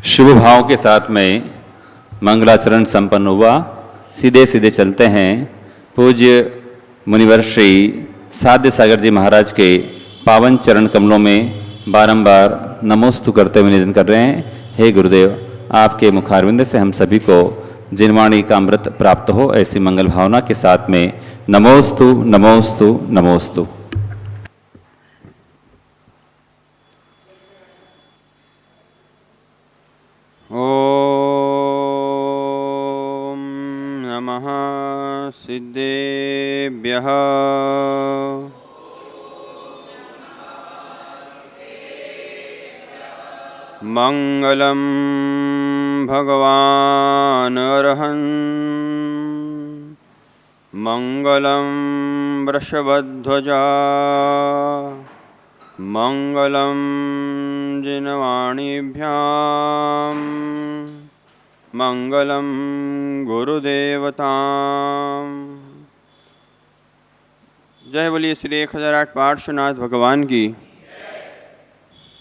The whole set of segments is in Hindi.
शुभ भाव के साथ में मंगलाचरण संपन्न हुआ। सीधे सीधे चलते हैं पूज्य मुनिवर श्री साध्य सागर जी महाराज के पावन चरण कमलों में बारंबार नमोस्तु करते हुए निवेदन कर रहे हैं। हे गुरुदेव, आपके मुखारविंद से हम सभी को जिनवाणी का अमृत प्राप्त हो, ऐसी मंगल भावना के साथ में नमोस्तु नमोस्तु नमोस्तु। ओम नमः सिद्धेभ्यः। मंगलम भगवान अरहन् मंगलम वृषभध्वजा मंगलम जिनवाणीभ्यां मंगलम गुरुदेवतां। जय बोलिए श्री 1008 पार्श्वनाथ भगवान की।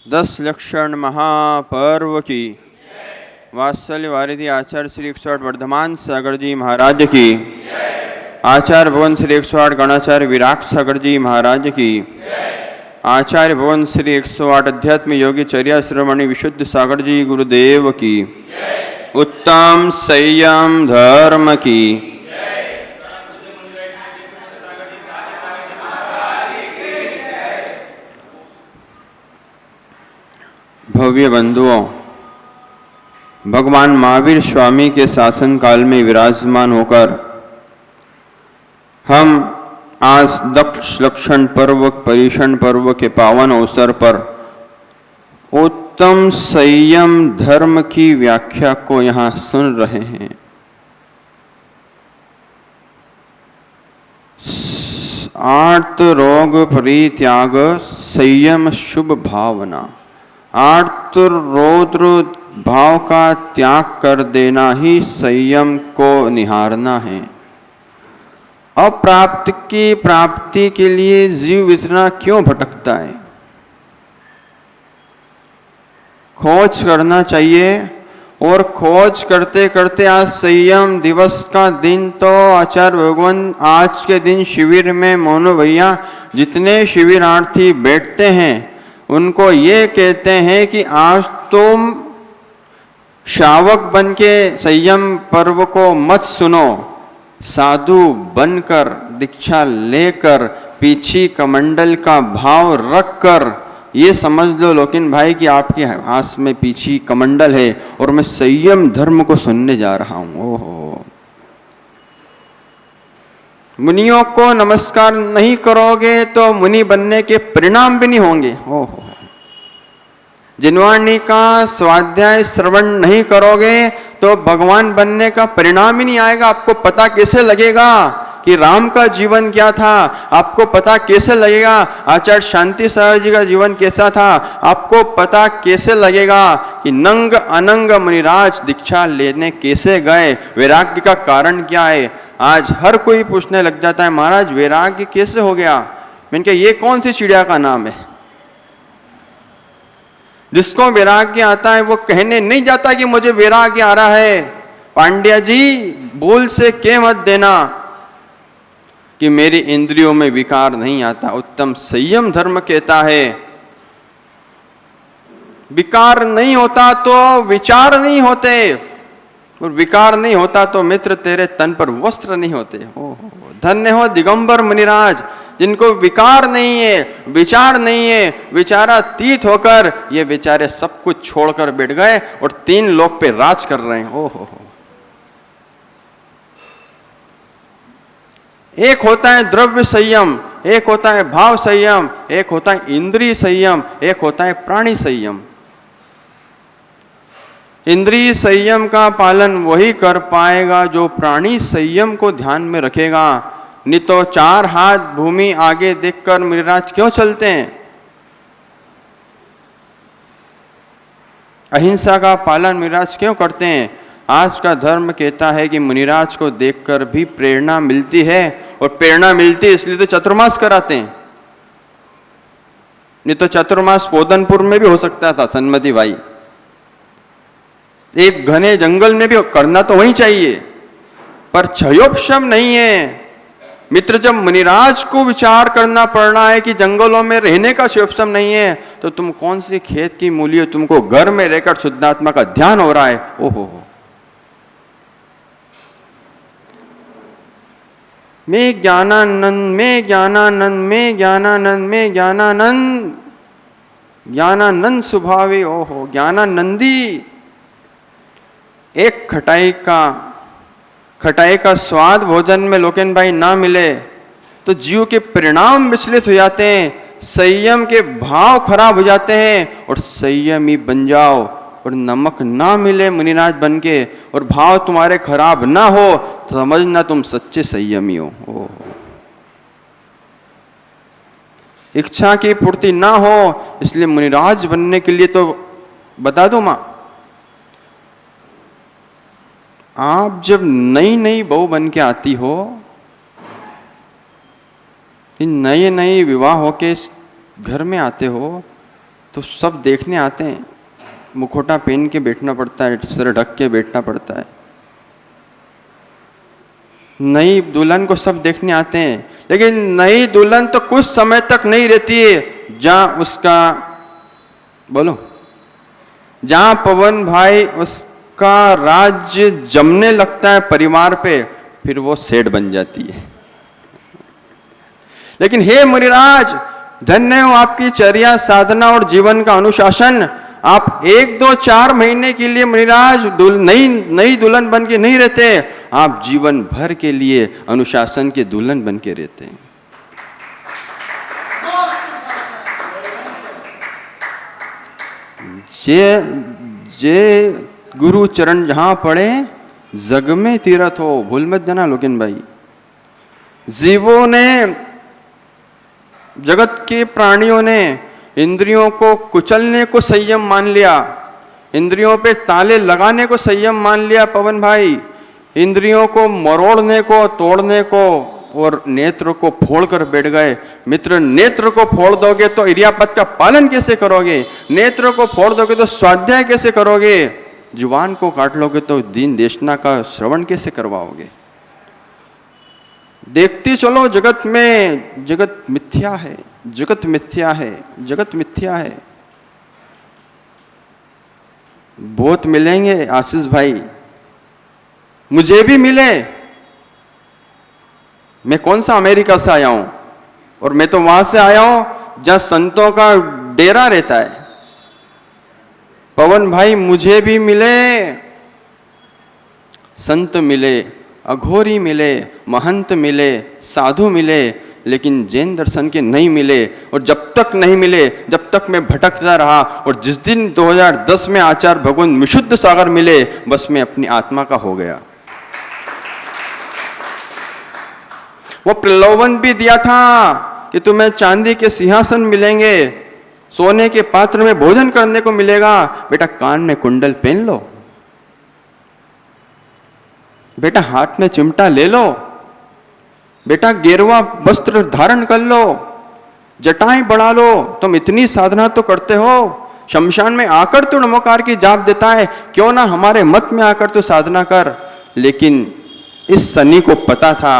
10 लक्षण महापर्व की। वात्सल्य वारिधि आचार्य श्री 108 वर्धमान सागर जी महाराज की। आचार्य भवन श्री 108 गणाचार्य विराट सागर जी महाराज की। आचार्य भवन श्री 108 अध्यात्म योगी चर्या श्रमणी विशुद्ध सागर जी गुरुदेव की। उत्तम संयम धर्म की। भव्य बंधुओं, भगवान महावीर स्वामी के शासन काल में विराजमान होकर हम आज दक्ष लक्षण पर्व परीक्षण पर्व के पावन अवसर पर उत्तम संयम धर्म की व्याख्या को यहाँ सुन रहे हैं। आर्त रोग परित्याग संयम शुभ भावना। आर्त रौद्र भाव का त्याग कर देना ही संयम को निहारना है। अप्राप्त की प्राप्ति के लिए जीव इतना क्यों भटकता है? खोज करना चाहिए। और खोज करते करते आज संयम दिवस का दिन तो आचार्य भगवान आज के दिन शिविर में मोनू भैया जितने शिविरार्थी बैठते हैं उनको ये कहते हैं कि आज तुम शावक बन के संयम पर्व को मत सुनो, साधु बनकर दीक्षा लेकर पीछी कमंडल का भाव रखकर ये समझ लो लोकिन भाई कि आपके हाथ में पीछी कमंडल है और मैं संयम धर्म को सुनने जा रहा हूं। ओहो, मुनियों को नमस्कार नहीं करोगे तो मुनि बनने के परिणाम भी नहीं होंगे। ओहो, जिनवाणी का स्वाध्याय श्रवण नहीं करोगे तो भगवान बनने का परिणाम ही नहीं आएगा। आपको पता कैसे लगेगा कि राम का जीवन क्या था? आपको पता कैसे लगेगा आचार्य शांति सागर जी का जीवन कैसा था? आपको पता कैसे लगेगा कि नंग अनंग मुनिराज दीक्षा लेने कैसे गए? वैराग्य का कारण क्या है? आज हर कोई पूछने लग जाता है महाराज वैराग्य कैसे हो गया? मैंने कहा ये कौन सी चिड़िया का नाम है? जिसको वैराग्य आता है वो कहने नहीं जाता कि मुझे वैराग्य आ रहा है। पांड्या जी भूल से के मत देना कि मेरी इंद्रियों में विकार नहीं आता। उत्तम संयम धर्म कहता है विकार नहीं होता तो विचार नहीं होते, और विकार नहीं होता तो मित्र तेरे तन पर वस्त्र नहीं होते। धन्य हो दिगंबर मुनिराज जिनको विकार नहीं है, विचार नहीं है, विचारातीत होकर ये बेचारे सब कुछ छोड़कर बैठ गए और 3 लोक पे राज कर रहे हैं। ओहो, एक होता है द्रव्य संयम, एक होता है भाव संयम, एक होता है इंद्रिय संयम, एक होता है प्राणी संयम। इंद्रिय संयम का पालन वही कर पाएगा जो प्राणी संयम को ध्यान में रखेगा। नहीं तो 4 हाथ भूमि आगे देखकर मुनिराज क्यों चलते हैं? अहिंसा का पालन मुनिराज क्यों करते हैं? आज का धर्म कहता है कि मुनिराज को देखकर भी प्रेरणा मिलती है, और प्रेरणा मिलती है इसलिए तो चतुर्मास कराते हैं। नहीं तो चतुर्मास पोदनपुर में भी हो सकता था सन्मति भाई। एक घने जंगल में भी करना तो वही चाहिए, पर क्षयोपशम नहीं है। मित्र, जब मुनिराज को विचार करना पड़ रहा है कि जंगलों में रहने का क्षयोपशम नहीं है, तो तुम कौन सी खेत की मूली हो, तुमको घर में रहकर शुद्धात्मा का ध्यान हो रहा है। ओहो, मैं ज्ञानानंद, मैं ज्ञानानंद, मैं ज्ञानानंद, मैं ज्ञानानंद, ज्ञानानंद स्वभावी। ओहो, ज्ञानानंदी। एक खटाई का स्वाद भोजन में लोकेन भाई ना मिले तो जीव के परिणाम विचलित हो जाते हैं, संयम के भाव खराब हो जाते हैं। और संयमी बन जाओ और नमक ना मिले मुनिराज बन के, और भाव तुम्हारे खराब ना हो तो समझना तुम सच्चे संयमी हो। इच्छा की पूर्ति ना हो, इसलिए मुनिराज बनने के लिए तो बता दो मां, आप जब नई नई बहू बन के आती हो, नए नए विवाह होके घर में आते हो, तो सब देखने आते हैं। मुखोटा पहन के बैठना पड़ता है, सर ढक के बैठना पड़ता है। नई दुल्हन को सब देखने आते हैं, लेकिन नई दुल्हन तो कुछ समय तक नहीं रहती है। जहां उसका बोलो, जहां पवन भाई उसका राज्य जमने लगता है परिवार पे, फिर वो सेठ बन जाती है। लेकिन हे मुनिराज, धन्य हो आपकी चर्या, साधना और जीवन का अनुशासन। आप 1, 2, 4 महीने के लिए मुनिराज नई दुल्हन बन के नहीं रहते, आप जीवन भर के लिए अनुशासन के दुल्हन बन के रहते हैं। जे गुरु चरण जहां पड़े, जग में तीरथ हो। भूल मत जाना लोकेन भाई। जीवों ने, जगत के प्राणियों ने इंद्रियों को कुचलने को संयम मान लिया, इंद्रियों पे ताले लगाने को संयम मान लिया पवन भाई, इंद्रियों को मरोड़ने को, तोड़ने को, और नेत्र को फोड़कर बैठ गए। मित्र, नेत्र को फोड़ दोगे तो इरियापत का पालन कैसे करोगे? नेत्र को फोड़ दोगे तो स्वाध्याय कैसे करोगे? जुबान को काट लोगे तो दीन देशना का श्रवण कैसे करवाओगे? देखते चलो जगत में, जगत मिथ्या है, जगत मिथ्या है, जगत मिथ्या है। बहुत मिलेंगे आशीष भाई, मुझे भी मिले। मैं कौन सा अमेरिका से आया हूं, और मैं तो वहां से आया हूं जहां संतों का डेरा रहता है। पवन भाई मुझे भी मिले, संत मिले, अघोरी मिले, महंत मिले, साधु मिले, लेकिन जैन दर्शन के नहीं मिले। और जब तक नहीं मिले, जब तक मैं भटकता रहा। और जिस दिन 2010 में आचार्य भगवान विशुद्ध सागर मिले, बस मैं अपनी आत्मा का हो गया। वो प्रलोभन भी दिया था कि तुम्हें चांदी के सिंहासन मिलेंगे, सोने के पात्र में भोजन करने को मिलेगा। बेटा कान में कुंडल पहन लो, बेटा हाथ में चिमटा ले लो, बेटा गेरुआ वस्त्र धारण कर लो, जटाएं बढ़ा लो। तुम इतनी साधना तो करते हो, शमशान में आकर तो नमोकार की जाप देता है, क्यों ना हमारे मत में आकर तो साधना कर। लेकिन इस शनि को पता था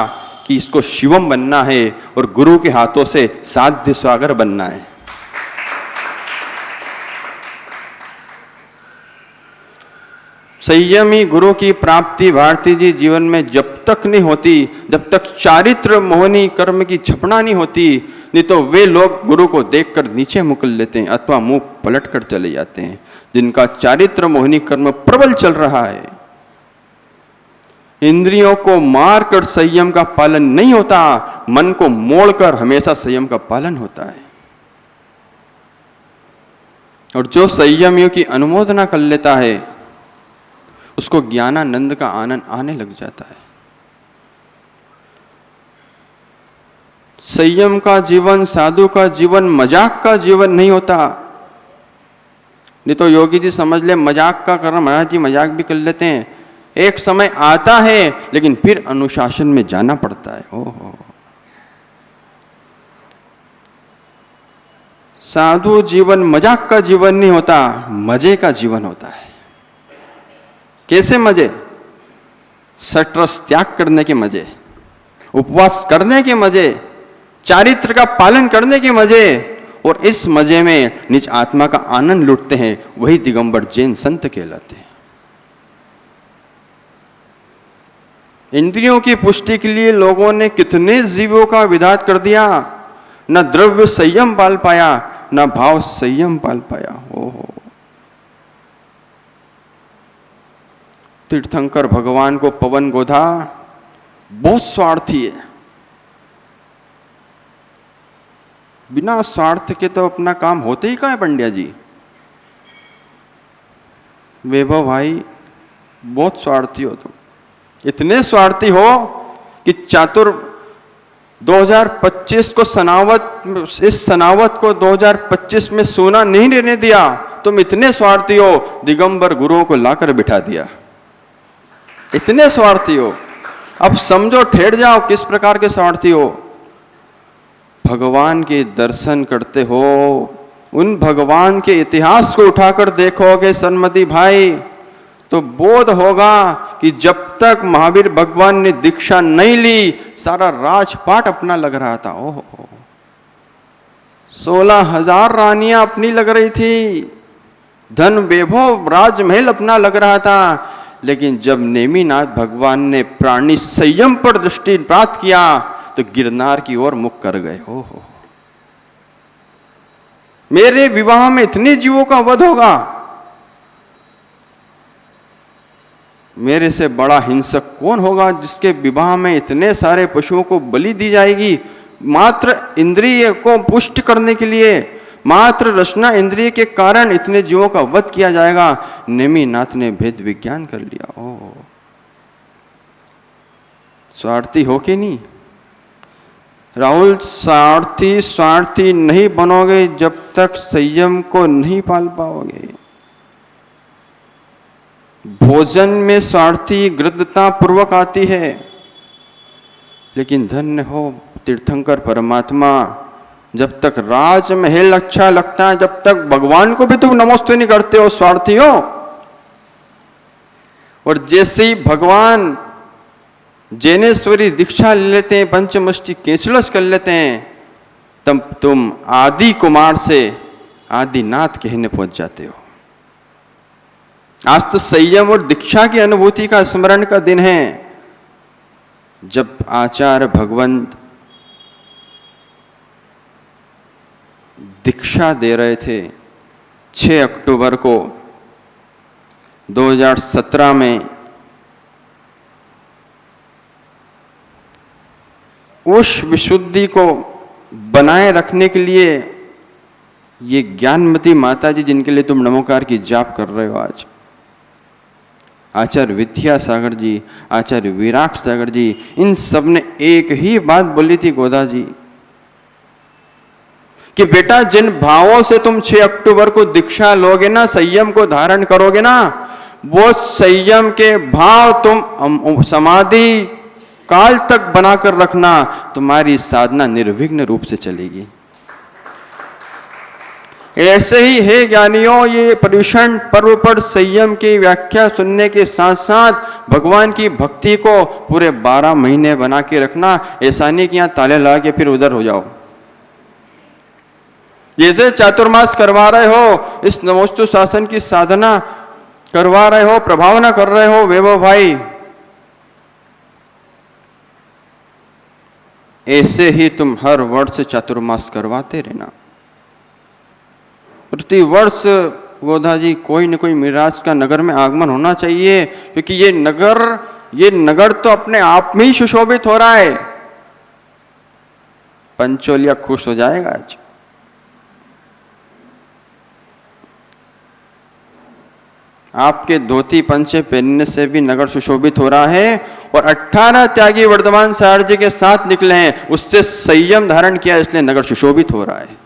कि इसको शिवम बनना है और गुरु के हाथों से साध्य सागर बनना है। संयमी गुरु की प्राप्ति भारती जी जीवन में जब तक नहीं होती, जब तक चारित्र मोहनी कर्म की छपना नहीं होती, नहीं तो वे लोग गुरु को देखकर नीचे मुकल लेते हैं अथवा मुंह पलट कर चले जाते हैं, जिनका चारित्र मोहनी कर्म प्रबल चल रहा है। इंद्रियों को मारकर संयम का पालन नहीं होता, मन को मोड़कर हमेशा संयम का पालन होता है। और जो संयमियों की अनुमोदना कर लेता है, उसको ज्ञानानंद का आनंद आने लग जाता है। संयम का जीवन, साधु का जीवन मजाक का जीवन नहीं होता। नहीं तो योगी जी समझ ले मजाक का करना, महाराज जी मजाक भी कर लेते हैं। एक समय आता है लेकिन फिर अनुशासन में जाना पड़ता है। ओहो, साधु जीवन मजाक का जीवन नहीं होता, मजे का जीवन होता है। कैसे मजे? सटरस त्याग करने के मजे, उपवास करने के मजे, चारित्र का पालन करने के मजे, और इस मजे में निज आत्मा का आनंद लूटते हैं, वही दिगंबर जैन संत कहलाते हैं। इंद्रियों की पुष्टि के लिए लोगों ने कितने जीवों का विधात कर दिया, न द्रव्य संयम पाल पाया, न भाव संयम पाल पाया। ओहो, तीर्थंकर भगवान को पवन गोधा बहुत स्वार्थी है। बिना स्वार्थ के तो अपना काम होते ही कहाँ है पंड्या जी। वैभव भाई बहुत स्वार्थी हो तुम, इतने स्वार्थी हो कि चातुर 2025 को सनावत, इस सनावत को 2025 में सोना नहीं रहने दिया। तुम इतने स्वार्थी हो, दिगंबर गुरुओं को लाकर बिठा दिया। इतने स्वार्थी हो, अब समझो, ठहर जाओ किस प्रकार के स्वार्थी हो। भगवान के दर्शन करते हो, उन भगवान के इतिहास को उठाकर देखोगे सन्मति भाई, तो बोध होगा कि जब तक महावीर भगवान ने दीक्षा नहीं ली, सारा राजपाट अपना लग रहा था। ओहो, 16,000 रानियां अपनी लग रही थी, धन वैभव राजमहल अपना लग रहा था। लेकिन जब नेमिनाथ भगवान ने प्राणी संयम पर दृष्टि प्राप्त किया, तो गिरनार की ओर मुख कर गए। ओहो, मेरे विवाह में इतने जीवों का वध होगा, मेरे से बड़ा हिंसक कौन होगा जिसके विवाह में इतने सारे पशुओं को बलि दी जाएगी, मात्र इंद्रिय को पुष्ट करने के लिए, मात्र रचना इंद्रिय के कारण इतने जीवों का वध किया जाएगा। नेमिनाथ ने भेद विज्ञान कर लिया। ओ, स्वार्थी हो के नहीं राहुल, स्वार्थी नहीं बनोगे जब तक संयम को नहीं पाल पाओगे। भोजन में स्वार्थी गृद्धता पूर्वक आती है, लेकिन धन्य हो तीर्थंकर परमात्मा, जब तक राजमहल अच्छा लगता है, जब तक भगवान को भी तुम नमस्ते नहीं करते हो, स्वार्थी हो। और जैसे ही भगवान जैनेश्वरी दीक्षा ले लेते हैं, पंचमुष्टि केचलस कर लेते हैं, तब तुम आदि कुमार से आदिनाथ कहने पहुंच जाते हो। आज तो संयम और दीक्षा की अनुभूति का स्मरण का दिन है। जब आचार्य भगवंत दीक्षा दे रहे थे 6 अक्टूबर को 2017 में, उस विशुद्धि को बनाए रखने के लिए ये ज्ञानमती माता जी, जिनके लिए तुम नमोकार की जाप कर रहे हो आज, आचार्य विद्यासागर जी, आचार्य विराट सागर जी, इन सब ने एक ही बात बोली थी गोदा जी, कि बेटा जिन भावों से तुम 6 अक्टूबर को दीक्षा लोगे ना, संयम को धारण करोगे ना, वो संयम के भाव तुम समाधि काल तक बनाकर रखना, तुम्हारी साधना निर्विघ्न रूप से चलेगी। ऐसे ही है ज्ञानियों, ये पर्युषण पर्व पर संयम की व्याख्या सुनने के साथ साथ भगवान की भक्ति को पूरे 12 महीने बना के रखना। ऐसा नहीं कि यहाँ ताले लगा के फिर उधर हो जाओ। जैसे चातुर्मास करवा रहे हो, इस नमोस्तु शासन की साधना करवा रहे हो, प्रभावना कर रहे हो वैभव भाई, ऐसे ही तुम हर वर्ष चातुर्मास करवाते रहना। प्रति वर्ष गोधा जी कोई न कोई मिराज का नगर में आगमन होना चाहिए, क्योंकि ये नगर तो अपने आप में ही सुशोभित हो रहा है। पंचोलिया खुश हो जाएगा आज। आपके धोती पंचे पहनने से भी नगर सुशोभित हो रहा है, और 18 त्यागी वर्धमान सार जी के साथ निकले हैं, उससे संयम धारण किया, इसलिए नगर सुशोभित हो रहा है।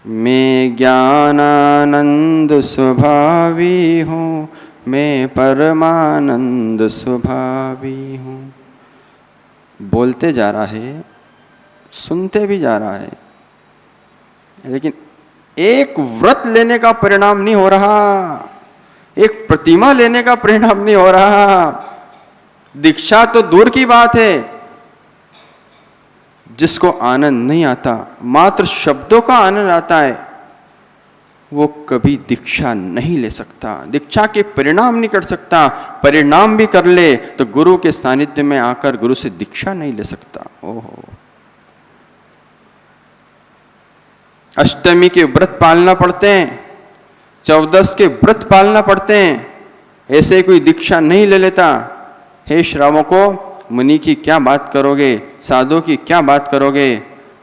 मैं ज्ञानानंद स्वभावी हूँ, मैं परमानंद स्वभावी हूँ। बोलते जा रहा है, सुनते भी जा रहा है, लेकिन एक व्रत लेने का परिणाम नहीं हो रहा, एक प्रतिमा लेने का परिणाम नहीं हो रहा। दीक्षा तो दूर की बात है, जिसको आनंद नहीं आता, मात्र शब्दों का आनंद आता है, वो कभी दीक्षा नहीं ले सकता, दीक्षा के परिणाम नहीं कर सकता। परिणाम भी कर ले तो गुरु के सानिध्य में आकर गुरु से दीक्षा नहीं ले सकता। ओहो, अष्टमी के व्रत पालना पड़ते हैं, 14 के व्रत पालना पड़ते हैं, ऐसे कोई दीक्षा नहीं ले लेता। हे श्रावको, मुनि की क्या बात करोगे, साधु की क्या बात करोगे?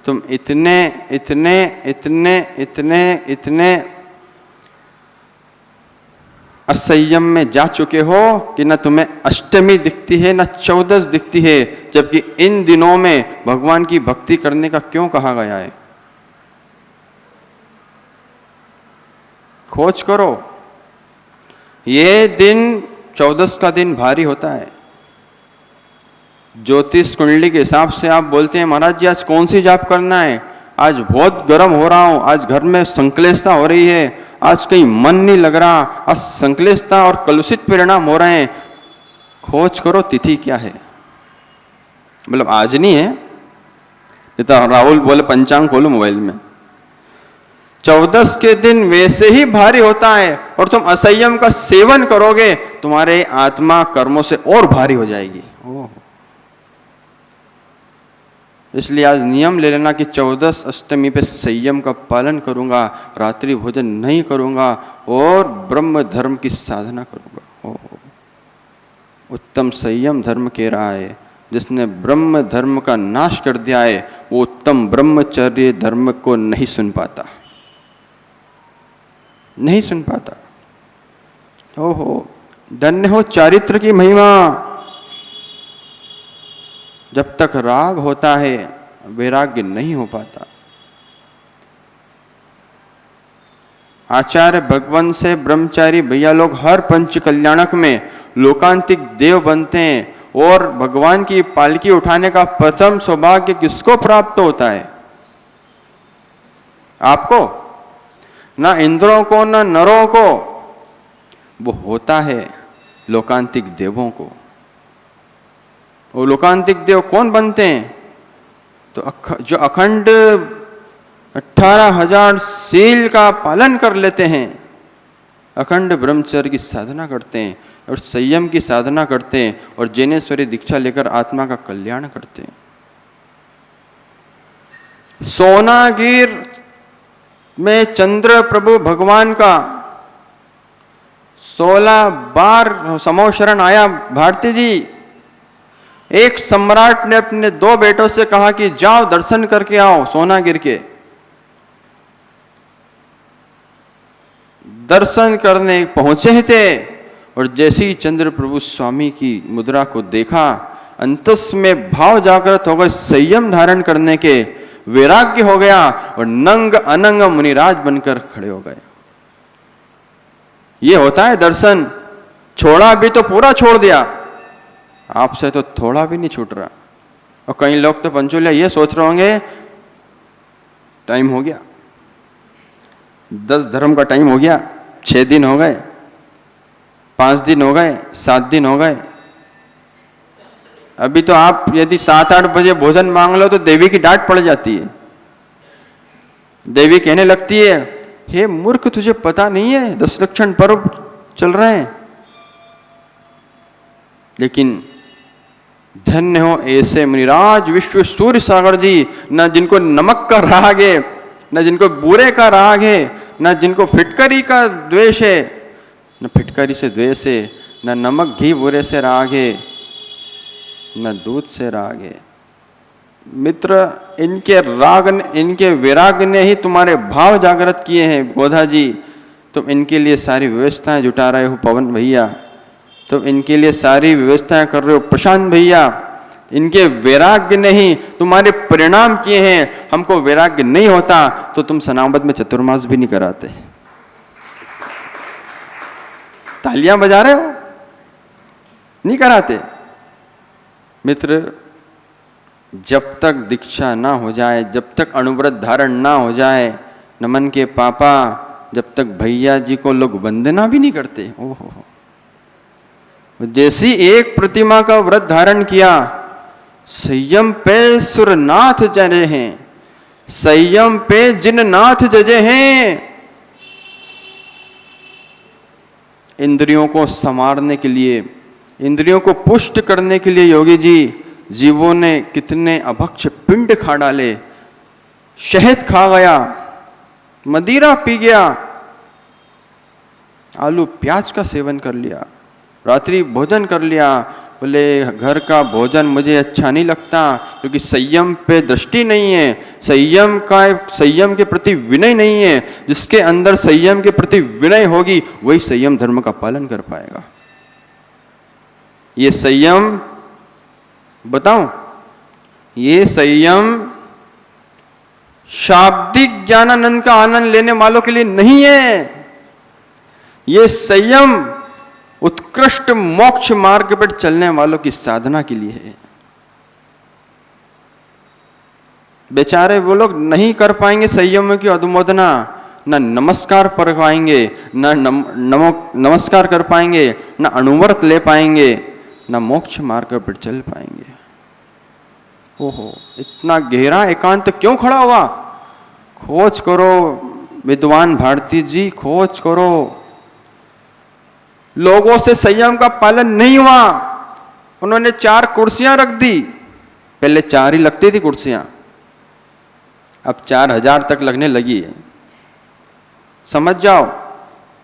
तुम इतने इतने इतने इतने इतने असंयम में जा चुके हो कि न तुम्हें अष्टमी दिखती है, न 14 दिखती है, जबकि इन दिनों में भगवान की भक्ति करने का क्यों कहा गया है? खोज करो। ये दिन 14 का दिन भारी होता है। ज्योतिष कुंडली के हिसाब से आप बोलते हैं, महाराज जी आज कौन सी जाप करना है, आज बहुत गर्म हो रहा हूं, आज घर में संक्लेशता हो रही है, आज कहीं मन नहीं लग रहा, आज संक्लेशता और कलुषित परिणाम हो रहे हैं। खोज करो तिथि क्या है, मतलब आज नहीं है, तो राहुल बोले पंचांग खोलो मोबाइल में। 14 के दिन वैसे ही भारी होता है, और तुम असंयम का सेवन करोगे, तुम्हारे आत्मा कर्मों से और भारी हो जाएगी। ओह, इसलिए आज नियम ले लेना कि 14 अष्टमी पे संयम का पालन करूंगा, रात्रि भोजन नहीं करूंगा और ब्रह्म धर्म की साधना करूंगा। ओह, उत्तम संयम धर्म कह रहा है। जिसने ब्रह्म धर्म का नाश कर दिया है, वो उत्तम ब्रह्मचर्य धर्म को नहीं सुन पाता, नहीं सुन पाता। ओहो, धन्य हो चारित्र की महिमा। जब तक राग होता है, वैराग्य नहीं हो पाता। आचार्य भगवान से ब्रह्मचारी भैया लोग हर पंच कल्याणक में लोकांतिक देव बनते हैं, और भगवान की पालकी उठाने का प्रथम सौभाग्य किसको प्राप्त होता है? आपको, ना इंद्रों को, ना नरों को, वो होता है लोकांतिक देवों को। वो लोकांतिक देव कौन बनते हैं? तो जो अखंड 18,000 सील का पालन कर लेते हैं, अखंड ब्रह्मचर्य की साधना करते हैं और संयम की साधना करते हैं, और जैनेश्वरी दीक्षा लेकर आत्मा का कल्याण करते हैं। सोनागिर में चंद्र प्रभु भगवान का 16 बार समोशरण आया। भारती जी, एक सम्राट ने अपने 2 बेटों से कहा कि जाओ दर्शन करके आओ सोनागिर के। दर्शन करने पहुंचे ही थे, और जैसे ही चंद्र प्रभु स्वामी की मुद्रा को देखा, अंतस में भाव जागृत हो गए, संयम धारण करने के वैराग्य हो गया, और नंग अनंग मुनिराज बनकर खड़े हो गए। ये होता है दर्शन। छोड़ा भी तो पूरा छोड़ दिया, आपसे तो थोड़ा भी नहीं छूट रहा। और कई लोग तो पंचोलिया ये सोच रहे होंगे, टाइम हो गया, 10 धर्म का टाइम हो गया, 6 दिन हो गए, 5 दिन हो गए, 7 दिन हो गए। अभी तो आप यदि 7-8 बजे भोजन मांग लो तो देवी की डांट पड़ जाती है। देवी कहने लगती है, हे मूर्ख, तुझे पता नहीं है 10 लक्षण पर्व चल रहे हैं। लेकिन धन्य हो ऐसे मुनिराज विश्व सूर्य सागर जी, न जिनको नमक का राग है, न जिनको बुरे का राग है, न जिनको फिटकरी का द्वेष है, न फिटकरी से द्वेष है, न नमक घी बुरे से राग है, न दूध से राग है। मित्र, इनके राग ने, इनके वैराग ने ही तुम्हारे भाव जागृत किए हैं। गोधा जी, तुम इनके लिए सारी व्यवस्थाएं जुटा रहे हो। पवन भैया, तुम इनके लिए सारी व्यवस्थाएं कर रहे हो। प्रशांत भैया, इनके वैराग्य ने ही तुम्हारे परिणाम किए हैं। हमको वैराग्य नहीं होता तो तुम सनावद में चतुर्मास भी नहीं कराते। तालियां बजा रहे हो, नहीं कराते। मित्र, जब तक दीक्षा ना हो जाए, जब तक अनुव्रत धारण ना हो जाए, नमन के पापा जब तक भैया जी को लोग वंदना भी नहीं करते, ओहो, जैसी एक प्रतिमा का व्रत धारण किया, संयम पे सुरनाथ जजे हैं, संयम पे जिन नाथ जजे हैं। इंद्रियों को संवारने के लिए, इंद्रियों को पुष्ट करने के लिए योगी जी जीवों ने कितने अभक्ष पिंड खा डाले, शहद खा गया, मदिरा पी गया, आलू प्याज का सेवन कर लिया, रात्रि भोजन कर लिया। बोले घर का भोजन मुझे अच्छा नहीं लगता क्योंकि संयम पे दृष्टि नहीं है, संयम के प्रति विनय नहीं है। जिसके अंदर संयम के प्रति विनय होगी वही संयम धर्म का पालन कर पाएगा। ये संयम बताऊं, ये संयम शाब्दिक ज्ञानानंद का आनंद लेने वालों के लिए नहीं है। ये संयम उत्कृष्ट मोक्ष मार्ग पर चलने वालों की साधना के लिए है। बेचारे वो लोग नहीं कर पाएंगे संयम की अनुमोदना, न नमस्कार कर पाएंगे, नमस्कार कर पाएंगे, न अनुव्रत ले पाएंगे, न मोक्ष मार्ग पर चल पाएंगे। ओहो, इतना गहरा एकांत क्यों खड़ा हुआ? खोज करो विद्वान भारती जी, खोज करो। लोगों से संयम का पालन नहीं हुआ, उन्होंने 4 कुर्सियां रख दी। पहले 4 ही लगती थी कुर्सियां, अब 4000 तक लगने लगी है। समझ जाओ,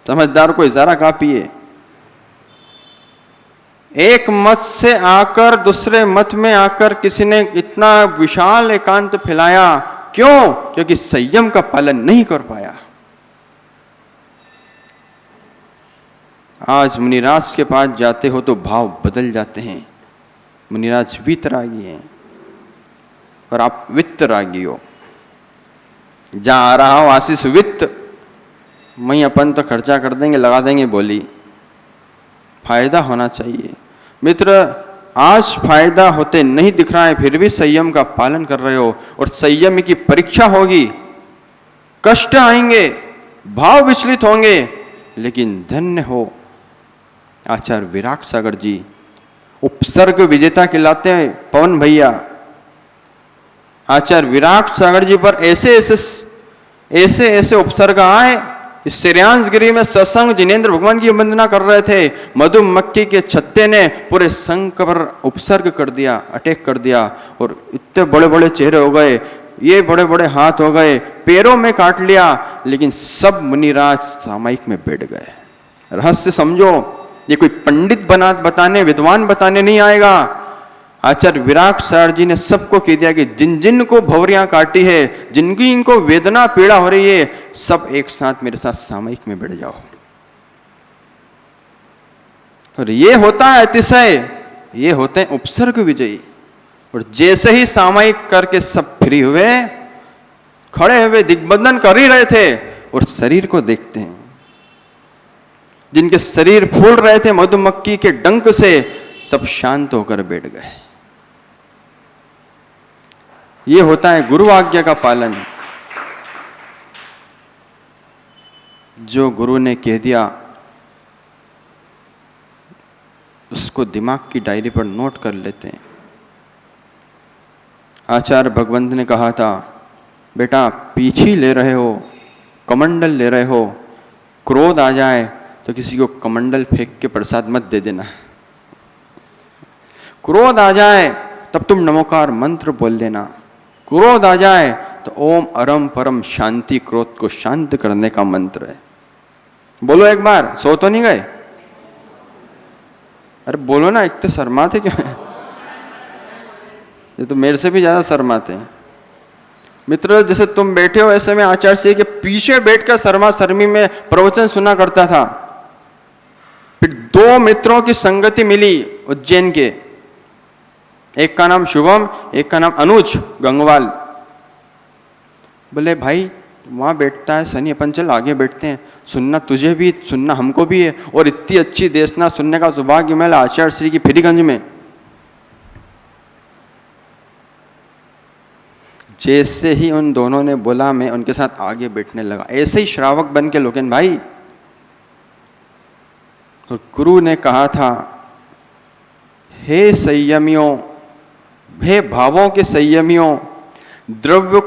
समझदार को इशारा काफी है। एक मत से आकर दूसरे मत में आकर किसी ने इतना विशाल एकांत फैलाया, क्यों? क्योंकि संयम का पालन नहीं कर पाया। आज मुनिराज के पास जाते हो तो भाव बदल जाते हैं। मुनिराज वितरागी हैं और आप वित्तरागी हो। जहां आ रहा हो आशीष वित्त, वहीं अपन तो खर्चा कर देंगे, लगा देंगे बोली। फायदा होना चाहिए मित्र। आज फायदा होते नहीं दिख रहा है, फिर भी संयम का पालन कर रहे हो, और संयम की परीक्षा होगी, कष्ट आएंगे, भाव विचलित होंगे, लेकिन धन्य हो आचार्य विराट सागर जी, उपसर्ग विजेता कहलाते हैं पवन भैया। आचार्य विराट सागर जी पर ऐसे ऐसे उपसर्ग आए। इस श्रेयांसगिरी में सत्संग जिनेन्द्र भगवान की वंदना कर रहे थे, मधुमक्खी के छत्ते ने पूरे संघ पर उपसर्ग कर दिया, अटैक कर दिया, और इतने बड़े बड़े चेहरे हो गए, ये बड़े बड़े हाथ हो गए, पैरों में काट लिया, लेकिन सब मुनिराज सामायिक में बैठ गए। रहस्य समझो, ये कोई पंडित बताने, विद्वान बताने नहीं आएगा। आचार्य विराट सागर जी ने सबको कह दिया कि जिन जिन को भौरियां काटी है, जिनकी इनको वेदना पीड़ा हो रही है, सब एक साथ मेरे साथ सामयिक में बैठ जाओ। और ये होता है अतिशय, ये होते हैं उपसर्ग विजयी। और जैसे ही सामयिक करके सब फ्री हुए, खड़े हुए दिग्बंधन कर ही रहे थे, और शरीर को देखते हैं, जिनके शरीर फूल रहे थे मधुमक्खी के डंक से, सब शांत होकर बैठ गए। ये होता है गुरु आज्ञा का पालन। जो गुरु ने कह दिया उसको दिमाग की डायरी पर नोट कर लेते हैं। आचार्य भगवंत ने कहा था, बेटा पीछी ले रहे हो, कमंडल ले रहे हो, क्रोध आ जाए तो किसी को कमंडल फेंक के प्रसाद मत दे देना। क्रोध आ जाए तब तुम नमोकार मंत्र बोल लेना। क्रोध आ जाए तो ओम अरम परम शांति क्रोध को शांत करने का मंत्र है। बोलो एक बार, सो तो नहीं गए? अरे बोलो ना, एक तो शर्माते क्यों है? ये तो मेरे से भी ज्यादा शर्माते हैं। मित्र, जैसे तुम बैठे हो ऐसे में आचार्य से के पीछे बैठकर शर्मा शर्मी में प्रवचन सुना करता था। फिर 2 मित्रों की संगति मिली उज्जैन के, एक का नाम शुभम, एक का नाम अनुज गंगवाल। बोले भाई वहां बैठता है सनी, अपन चल आगे बैठते हैं, सुनना तुझे भी, सुनना हमको भी है, और इतनी अच्छी देशना सुनने का सौभाग्य मिला आचार्य श्री की फिरीगंज में। जैसे ही उन दोनों ने बोला मैं उनके साथ आगे बैठने लगा। ऐसे ही श्रावक बन के लोकेन भाई। और गुरु ने कहा था, हे संयमियों, हे भावों के संयमियों, द्रव्य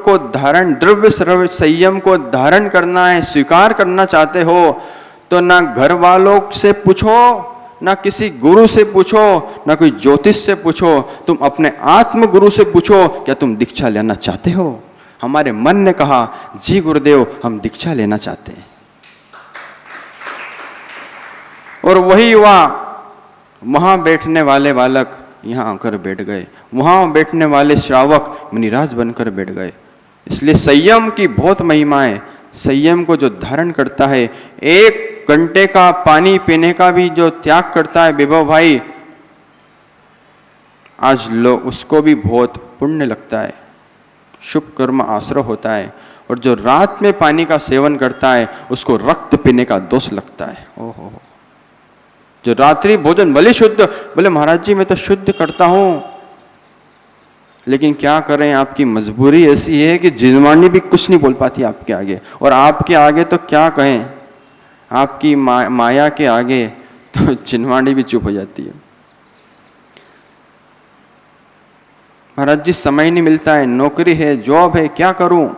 संयम को धारण करना है, स्वीकार करना चाहते हो तो ना घर वालों से पूछो, ना किसी गुरु से पूछो, ना कोई ज्योतिष से पूछो, तुम अपने आत्म गुरु से पूछो, क्या तुम दीक्षा लेना चाहते हो? हमारे मन ने कहा, जी गुरुदेव, हम दीक्षा लेना चाहते हैं। और वही युवा, वहां बैठने वाले बालक यहाँ आकर बैठ गए, वहां बैठने वाले श्रावक मुनिराज बनकर बैठ गए। इसलिए संयम की बहुत महिमा है। संयम को जो धारण करता है, 1 घंटे का पानी पीने का भी जो त्याग करता है विभव भाई, आज लोग उसको भी बहुत पुण्य लगता है, शुभ कर्म आश्रय होता है। और जो रात में पानी का सेवन करता है उसको रक्त पीने का दोष लगता है। ओहो, जो रात्रि भोजन भले शुद्ध, बोले महाराज जी मैं तो शुद्ध करता हूं, लेकिन क्या करें, आपकी मजबूरी ऐसी है कि जिनवाणी भी कुछ नहीं बोल पाती आपके आगे। और आपके आगे तो क्या कहें, आपकी माया के आगे तो जिनवाणी भी चुप हो जाती है। महाराज जी समय नहीं मिलता है, नौकरी है, जॉब है, क्या करूं?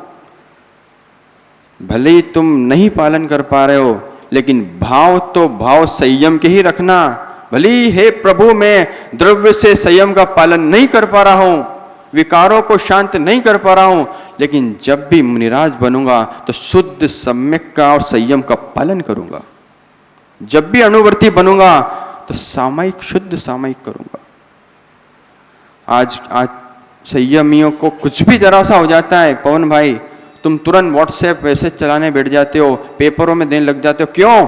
भले ही तुम नहीं पालन कर पा रहे हो, लेकिन भाव तो भाव संयम के ही रखना। भले ही हे प्रभु मैं द्रव्य से संयम का पालन नहीं कर पा रहा हूं, विकारों को शांत नहीं कर पा रहा हूं, लेकिन जब भी मुनिराज बनूंगा तो शुद्ध सम्यक का और संयम का पालन करूंगा। जब भी अनुवर्ती बनूंगा तो सामयिक, शुद्ध सामयिक करूंगा। आज संयमियों को कुछ भी जरा सा हो जाता है, पवन भाई तुम तुरंत व्हाट्सएप मैसेज चलाने बैठ जाते हो, पेपरों में देने लग जाते हो। क्यों?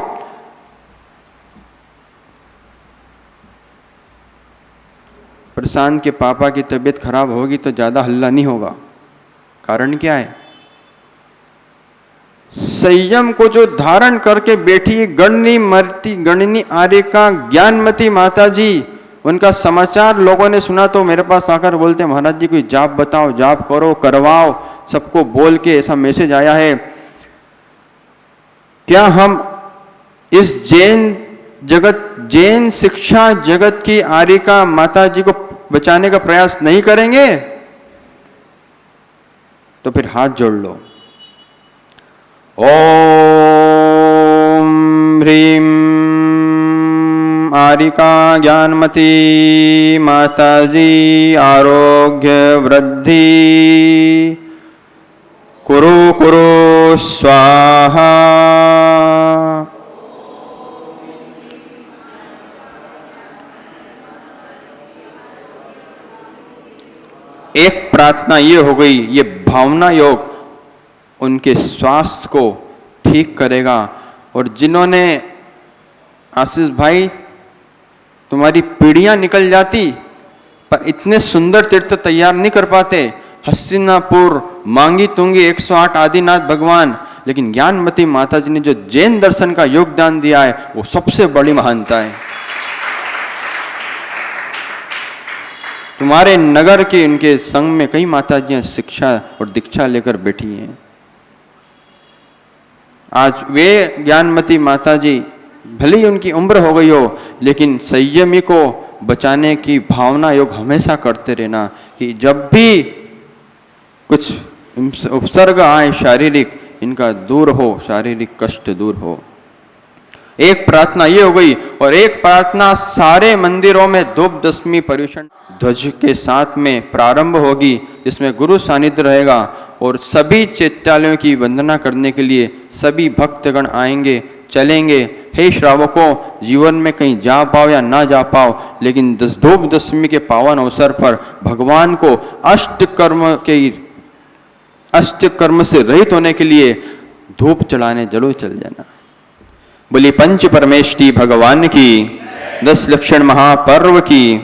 प्रशांत के पापा की तबीयत खराब होगी तो ज्यादा हल्ला नहीं होगा। कारण क्या है? संयम को जो धारण करके बैठी गणनी आर्यिका ज्ञानमती माता जी, उनका समाचार लोगों ने सुना तो मेरे पास आकर बोलते, महाराज जी कोई जाप बताओ, जाप करो, करवाओ, सबको बोल के ऐसा मैसेज आया है। क्या हम इस जैन शिक्षा जगत की आर्यिका माता जी को बचाने का प्रयास नहीं करेंगे? तो फिर हाथ जोड़ लो। ओम ह्रीं आर्यिका ज्ञानमती माता जी आरोग्य वृद्धि कुरु कुरु स्वाहा। एक प्रार्थना ये हो गई, ये भावना योग उनके स्वास्थ्य को ठीक करेगा। और जिन्होंने, आशीष भाई तुम्हारी पीढ़ियां निकल जाती पर इतने सुंदर तीर्थ तैयार नहीं कर पाते, हस्तिनापुर, मांगी तुंगी, 108 आदिनाथ भगवान, लेकिन ज्ञानमती माता जी ने जो जैन दर्शन का योगदान दिया है वो सबसे बड़ी महानता है। तुम्हारे नगर के इनके संग में कई माताजियां शिक्षा और दीक्षा लेकर बैठी हैं। आज वे ज्ञानमती माता जी, भले ही उनकी उम्र हो गई हो, लेकिन संयमी को बचाने की भावना योग हमेशा करते रहना कि जब भी कुछ उपसर्ग आए शारीरिक, इनका दूर हो, शारीरिक कष्ट दूर हो। एक प्रार्थना ये हो गई। और एक प्रार्थना सारे मंदिरों में धूप दशमी पर्यूषण ध्वज के साथ में प्रारंभ होगी, जिसमें गुरु सानिध्य रहेगा और सभी चैत्यालयों की वंदना करने के लिए सभी भक्तगण आएंगे, चलेंगे। हे श्रावकों, जीवन में कहीं जा पाओ या ना जा पाओ, लेकिन धूप दशमी के पावन अवसर पर भगवान को अष्ट कर्म से रहित होने के लिए धूप चढ़ाने जरूर चल जाना। बोली पंच परमेष्टि भगवान की, 10 लक्षण महापर्व की।